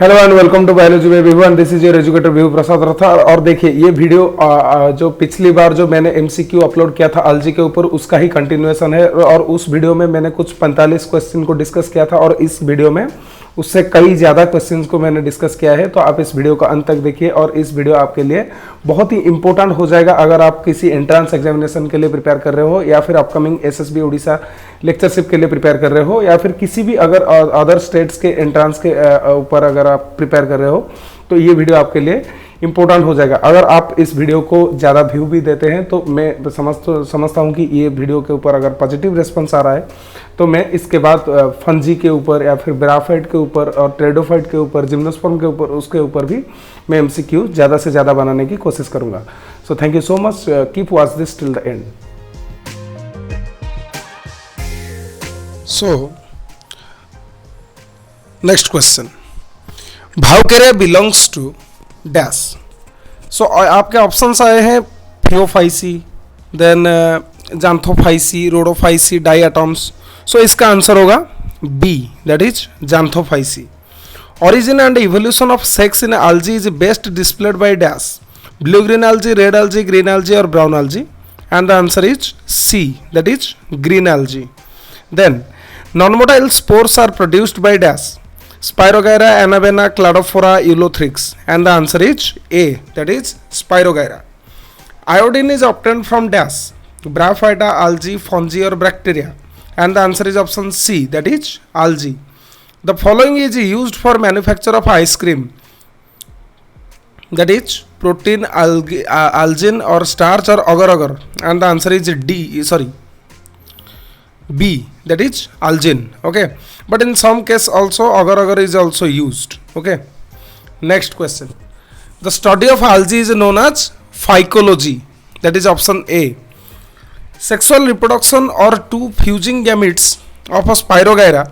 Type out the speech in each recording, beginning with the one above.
Hello and welcome to biology में everyone, this is your educator व्यू प्रसाद रथा। और देखिए ये वीडियो जो पिछली बार जो मैंने एमसीक्यू अपलोड किया था अलजी के ऊपर, उसका ही कंटिन्यूएशन है। और उस वीडियो में मैंने कुछ 45 क्वेश्चन को डिस्कस किया था और इस वीडियो में उससे कई ज़्यादा क्वेश्चंस को मैंने डिस्कस किया है। तो आप इस वीडियो का अंत तक देखिए और इस वीडियो आपके लिए बहुत ही इंपॉर्टेंट हो जाएगा अगर आप किसी एंट्रेंस एग्जामिनेशन के लिए प्रिपेयर कर रहे हो, या फिर अपकमिंग एसएसबी उड़ीसा लेक्चरशिप के लिए प्रिपेयर कर रहे हो, या फिर किसी भी अगर अदर स्टेट्स के एंट्रेंस के ऊपर अगर आप प्रिपेयर कर रहे हो, तो ये वीडियो आपके लिए इंपॉर्टेंट हो जाएगा। अगर आप इस वीडियो को ज़्यादा व्यू भी देते हैं तो मैं समझता हूँ कि ये वीडियो के ऊपर अगर पॉजिटिव रिस्पॉन्स आ रहा है तो मैं इसके बाद फंजी के ऊपर या फिर ब्राफाइट के ऊपर और ट्रेडोफाइट के ऊपर, जिम्नोस्पर्म के ऊपर, उसके ऊपर भी मैं एमसीक्यू ज़्यादा से ज़्यादा बनाने की कोशिश करूँगा। So thank you so much, keep watch this till the end. So, next question. Vaucheria belongs to dash. So, आपके ऑप्शंस आए हैं थियोफाइसी, then Xanthophyceae, Rhodophyceae, diatoms. So इसका आंसर होगा B, that is Xanthophyceae. Origin and evolution of sex in algae is best displayed by dash. Blue green algae, red algae, green algae or brown algae, and the answer is C, that is green algae. Then non-motile spores are produced by dash. Spirogyra, Anabaena, Cladophora, Ulothrix, and the answer is A, that is Spirogyra. Iodine is obtained from dash. Bryophyta, algae, fungi or bacteria, and the answer is option C, that is algae. The following is used for manufacture of ice cream, that is protein, algin or starch or agar-agar, and the answer is D, sorry, B, that is algin. Okay, but in some case also agar-agar is also used. Okay, next question. The study of algae is known as phycology, that is option A. Sexual reproduction or two fusing gametes of a Spirogyra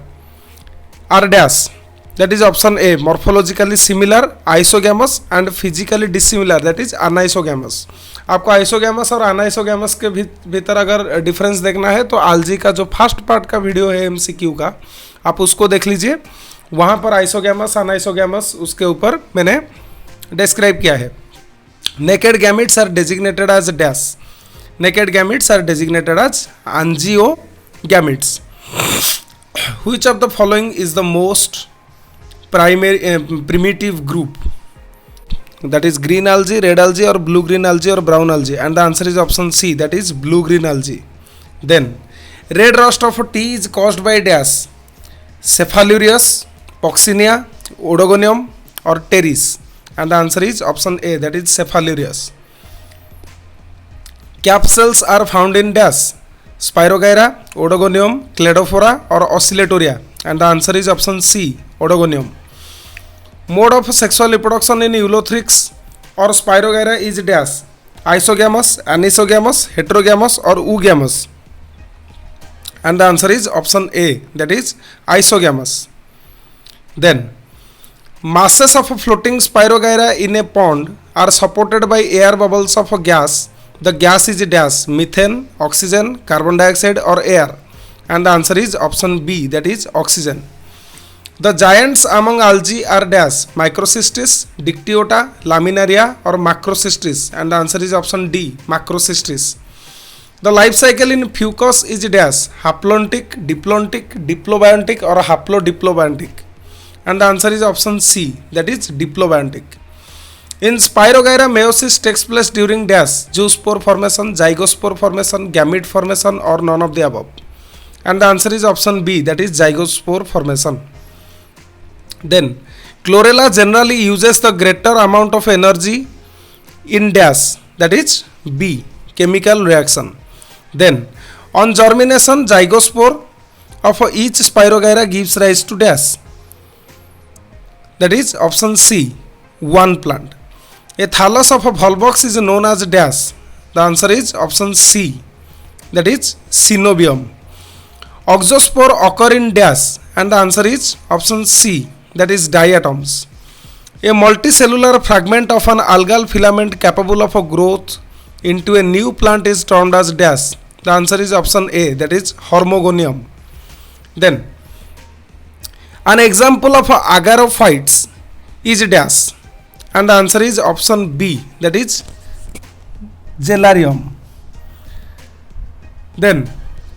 are dash, that is option A. Morphologically similar, isogamous, and physically dissimilar, that is anisogamous. आपको isogamous और अनाइसोगैमस के भीतर अगर difference देखना है तो आलजी का जो फर्स्ट पार्ट का वीडियो है एमसीक्यू का, आप उसको देख लीजिए। वहाँ पर आइसोगैमस अनाइसोगैमस उसके ऊपर मैंने डिस्क्राइब किया है। Naked gametes are designated as dash. Naked gametes are designated as angiogametes. Which of the following is the most primitive group, that is green algae, red algae or blue green algae or brown algae, and the answer is option C, that is blue green algae. Then red rust of tea is caused by dash. Cephaloreus, Coccinia, Odogonium or Pteris, and the answer is option A, that is Cephaloreus. Capsules are found in dash. Spirogyra, Odogonium, Cladophora or Oscillatoria, and the answer is option C, Odogonium. Mode of sexual reproduction in Ulothrix or Spirogyra is dash. Isogamous, anisogamous, heterogamous or oogamous, and the answer is option A, that is isogamous. Then masses of a floating Spirogyra in a pond are supported by air bubbles of a gas. The gas is dash. Methane, oxygen, carbon dioxide or air, and the answer is option B, that is oxygen. The giants among algae are dash. Microcystis, Dictyota, Laminaria or Macrocystis, and the answer is option D, Macrocystis. The life cycle in Fucus is dash. Haplontic, diplontic, diplobiontic or haplodiplobiontic, and the answer is option C, that is diplobiontic. In Spirogyra, meiosis takes place during dash. Zoospore formation, zygospore formation, gamete formation or none of the above, and the answer is option B, that is zygospore formation. Then chlorella generally uses the greater amount of energy in dash, that is B, chemical reaction. Then on germination, zygospore of each Spirogyra gives rise to dash, that is option C, one plant. A thallus of a volvox is known as dash. The answer is option C, that is synobium. Oxospore occur in dash, and the answer is option C, that is diatoms. A multicellular fragment of an algal filament capable of a growth into a new plant is termed as dash. The answer is option A, that is Hormogonium. Then an example of agarophytes is dash, and the answer is option B, that is gelarium. Then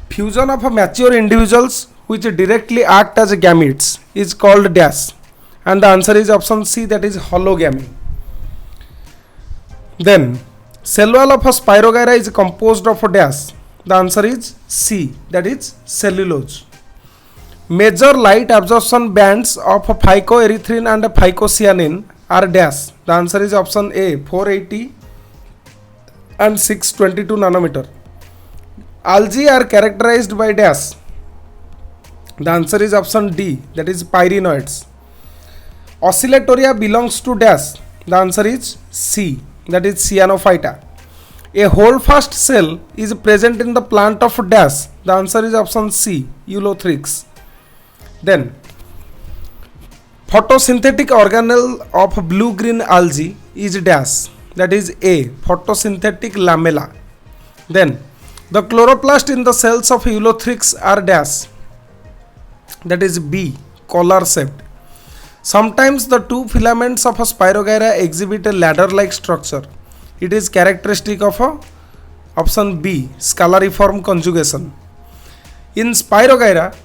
fusion of mature individuals which directly act as gametes is called dash, and the answer is option C, that is hologamy. Then cell wall of a Spirogyra is composed of dash, the answer is C, that is cellulose. Major light absorption bands of phycoerythrin and phycocyanin are dash, the answer is option A, 480 and 622 nanometer. Algae are characterized by dash, the answer is option D, that is pyrenoids. Oscillatoria belongs to dash, the answer is C, that is cyanophyta. A holdfast cell is present in the plant of dash, the answer is option C, Eulothrix. Then photosynthetic organelle of blue green algae is dash, that is A, photosynthetic lamella. Then the chloroplast in the cells of Eulothrix are dash, that is B, collar shaped. Sometimes the two filaments of a Spirogyra exhibit a ladder-like structure. It is characteristic of option B, scalariform conjugation. In Spirogyra,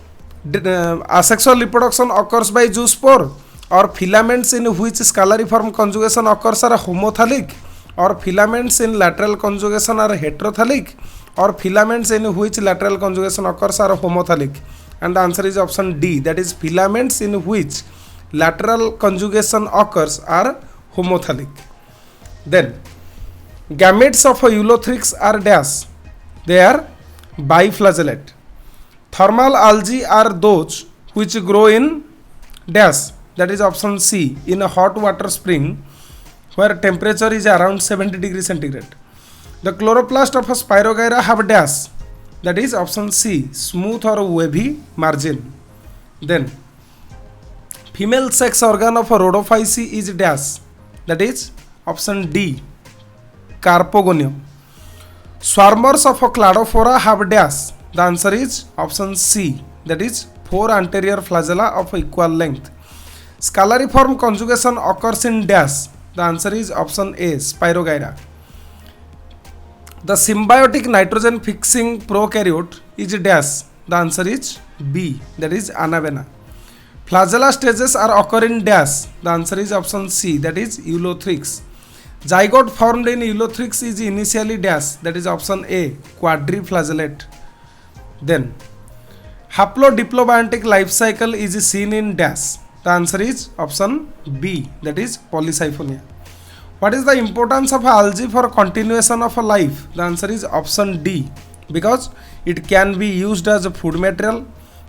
asexual reproduction occurs by zoospore, or filaments in which scalariform conjugation occurs are homothalic, or filaments in lateral conjugation are heterothalic, or filaments in which lateral conjugation occurs are homothalic. And the answer is option D, that is filaments in which lateral conjugation occurs are homothalic. Then gametes of Eulothrix are dash, they are biflagellate. Thermal algae are those which grow in dash, that is option C, in a hot water spring where temperature is around 70 degrees centigrade. The chloroplast of a Spirogyra have dash, that is option C, smooth or wavy margin. Then female sex organ of a Rhodophyce is dash, that is option D, carpogonium. Swarmers of a Cladophora have dash, the answer is option C, that is 4 anterior flagella of equal length. Scalariform conjugation occurs in dash, the answer is option A, Spirogyra. The symbiotic nitrogen fixing prokaryote is dash, the answer is B, that is Anabaena. Flagella stages are occur in dash, the answer is option C, that is Eulothrix. Zygote formed in Eulothrix is initially dash, that is option A, quadriflagellate. Then haplodiplobiontic life cycle is seen in dash, the answer is option B, that is Polysiphonia. What is the importance of algae for continuation of a life? The answer is option D, because it can be used as a food material,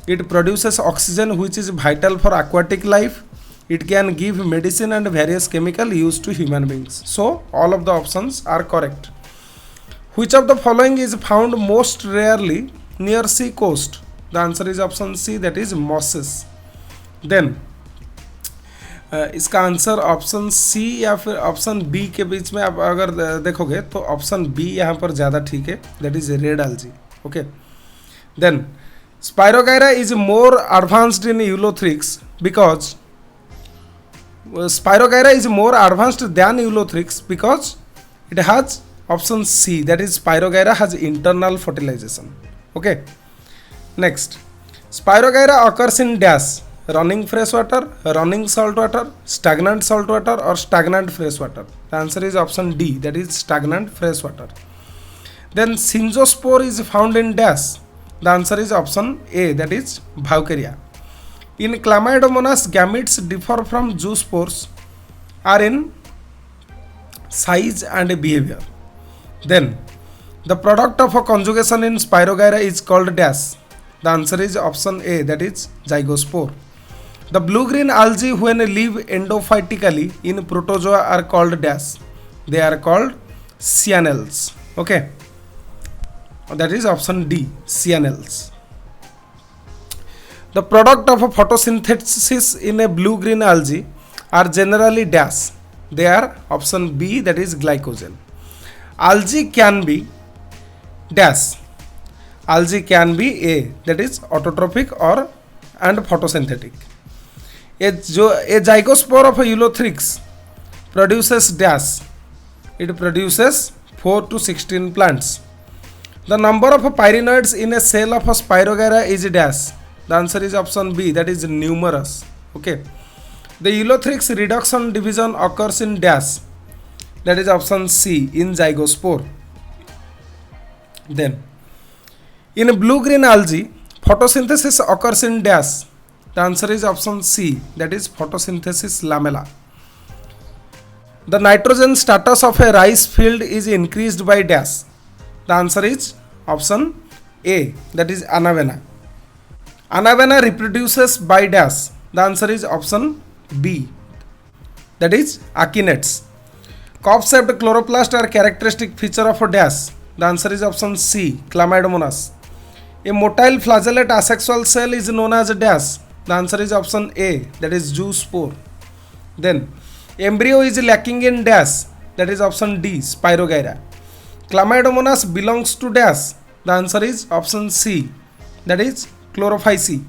it produces oxygen which is vital for aquatic life, it can give medicine and various chemical used to human beings. So all of the options are correct. Which of the following is found most rarely near sea coast? The answer is option C, that is mosses. Then इसका answer option C या फिर option B के बीच में आप अगर देखोगे तो option B यहाँ पर ज़्यादा ठीक है, that is red algae. Okay, then Spirogyra is more advanced in Eulothrix because Spirogyra is more advanced than Eulothrix because it has option C, that is Spirogyra has internal fertilization. Okay, next Spirogyra occurs in dash, running fresh water, running salt water, stagnant salt water or stagnant fresh water. The answer is option D, that is stagnant fresh water. Then synzospore is found in dash. The answer is option A, that is Vaucaria. In Chlamydomonas, gametes differ from zoospores are in size and behavior. Then the product of a conjugation in Spirogyra is called dash. The answer is option A, that is zygospore. The blue-green algae when live endophytically in protozoa are called dash. They are called cyanelles. Okay, that is option D, cyanelles. The product of a photosynthesis in a blue-green algae are generally dash. They are option B, that is glycogen. Algae can be dash. Algae can be A, that is autotrophic or and photosynthetic. a zygospore of a Eulothrix produces dash. It produces 4 to 16 plants. The number of pyrenoids in a cell of a Spirogyra is dash. The answer is option B, that is numerous. Okay. The Eulothrix reduction division occurs in dash. That is option C, in zygospore. Then, in blue-green algae, photosynthesis occurs in dash. The answer is option C, that is photosynthesis lamella. The nitrogen status of a rice field is increased by dash. The answer is option A, that is Anabaena. Anabaena reproduces by dash. The answer is option B, that is Akinets. Cup-shaped chloroplast are characteristic feature of a dash. The answer is option C, Chlamydomonas. A motile flagellate asexual cell is known as a dash. The answer is option A, that is zoospore. Then, embryo is lacking in dash. That is option D, Spirogyra. Chlamydomonas belongs to dash. The answer is option C, that is Chlorophyceae.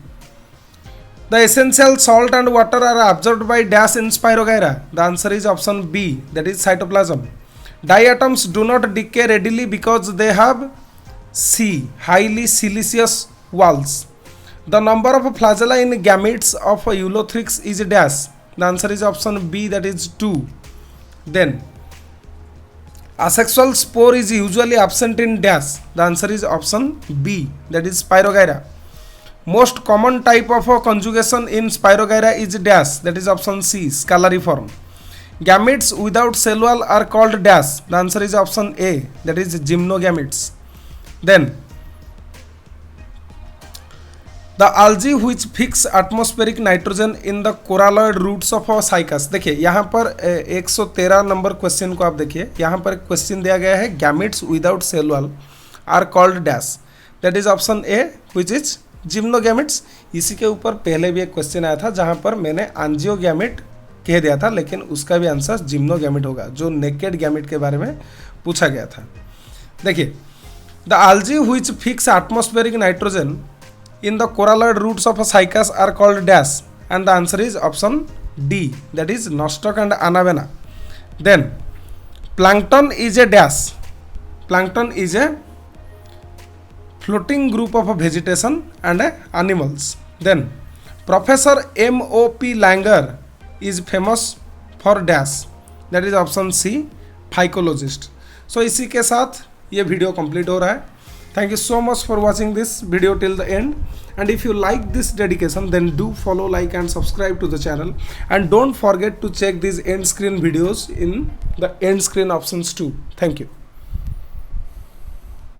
The essential salt and water are absorbed by dash in Spirogyra. The answer is option B, that is cytoplasm. Diatoms do not decay readily because they have C, highly siliceous walls. The number of flagella in gametes of Eulothrix is dash. The answer is option B, that is 2. Then, asexual spore is usually absent in dash. The answer is option B, that is Spirogyra. Most common type of conjugation in Spirogyra is dash. That is option C, scalariform. Gametes without cell wall are called dash. The answer is option A, that is gymnogametes. Then, the algae which fix atmospheric nitrogen in the coralloid roots of a cycas. देखिए यहाँ पर 113 number question को आप देखिए, यहाँ पर question दिया गया है gametes without cell wall are called dash. That is option A, which is जिम्नोगैमेट्स. इसी के ऊपर पहले भी एक क्वेश्चन आया था जहां पर मैंने एंजियोगैमेट कह दिया था, लेकिन उसका भी आंसर जिम्नोगैमेट होगा, जो नेकेड गैमेट के बारे में पूछा गया था. देखिए, the algae which fix atmospheric nitrogen in the coralloid roots of a cycas are called dash, and the answer is option D, that is nostoc and anabaena. Then, plankton is a dash. Plankton is a floating group of vegetation and animals. Then, Professor M.O.P. Langer is famous for dash. That is option C, phycologist. So इसी के साथ ये video complete हो रहा है. Thank you so much for watching this video till the end. And if you like this dedication, then do follow, like and subscribe to the channel. And don't forget to check these end screen videos in the end screen options too. Thank you.